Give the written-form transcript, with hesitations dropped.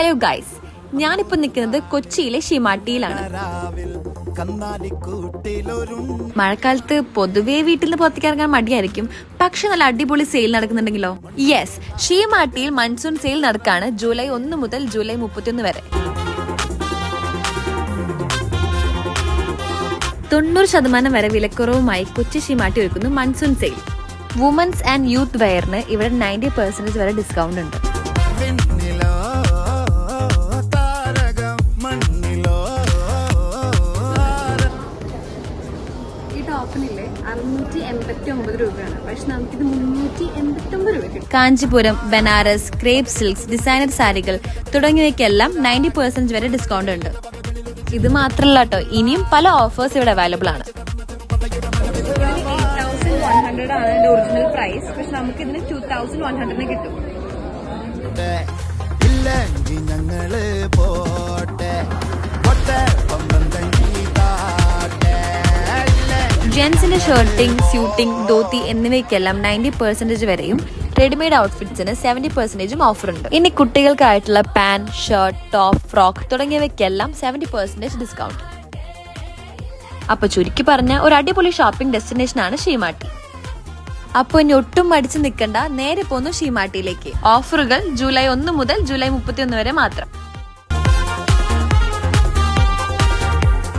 Hello guys, ഞാനിപ്പോ നിൽക്കുന്നത് കൊച്ചിയിലെ ഷിമാട്ടിയിലാണ്. മഴക്കാലത്ത് പൊതുവേ വീട്ടിൽ നിന്ന് പുറത്തേക്ക് ഇറങ്ങാൻ മടിയായിരിക്കും, പക്ഷെ നല്ല അടിപൊളി സെയിൽ നടക്കുന്നുണ്ടെങ്കിലോ. യെസ്, ഷിമാട്ടിയിൽ മൺസൂൺ സെയിൽ നടക്കാണ് ജൂലൈ 1 മുതൽ ജൂലൈ 31 വരെ. 90% വരെ വിലക്കുറവുമായി കൊച്ചി ഷിമാട്ടി ഒരുക്കുന്നു monsoon sale. Women's and youth വെയറിന് ഇവിടെ 90% വരെ ഡിസ്കൗണ്ട് ഉണ്ട്. ടോപ്പിനില്ലേ 689 രൂപയാണ്, പക്ഷെ നമുക്കിത് 389 രൂപ കിട്ടും. Kanchipuram, Banaras, crepe silks, designer സാരികൾ തുടങ്ങിയവയ്ക്കെല്ലാം 90% വരെ ഡിസ്കൗണ്ട് ഉണ്ട്. ഇത് മാത്രമല്ല കേട്ടോ, ഇനിയും പല ഓഫേഴ്സ് ഇവിടെ അവൈലബിൾ ആണ്. 8,100 ആണ് ഇതിന്റെ ഒറിജിനൽ പ്രൈസ്, പക്ഷെ നമുക്ക് ഇതിന് 2,100 കിട്ടും. ജെൻസിന്റെ ഷർട്ടിംഗ്, സ്യൂട്ടിംഗ്, ധോത്തി എന്നിവയ്ക്കെല്ലാം 90% വരെയും റെഡിമെയ്ഡ് ഔട്ട്ഫിറ്റ്സിന് 70% ഓഫർ ഉണ്ട്. ഇനി കുട്ടികൾക്കായിട്ടുള്ള പാന്റ്, ഷർട്ട്, ടോപ്പ്, ഫ്രോക്ക് തുടങ്ങിയവയ്ക്കെല്ലാം 70% ഡിസ്കൗണ്ട്. അപ്പൊ ചുരുക്കി പറഞ്ഞ ഒരു അടിപൊളി ഷോപ്പിംഗ് ഡെസ്റ്റിനേഷൻ ആണ് ഷിമാട്ടി. അപ്പൊ ഇനി ഒട്ടും മടിച്ചു നിൽക്കണ്ട, നേരെ പോന്നു ഷിമാട്ടിയിലേക്ക്. ഓഫറുകൾ ജൂലൈ 1 മുതൽ ജൂലൈ 31 വരെ മാത്രം.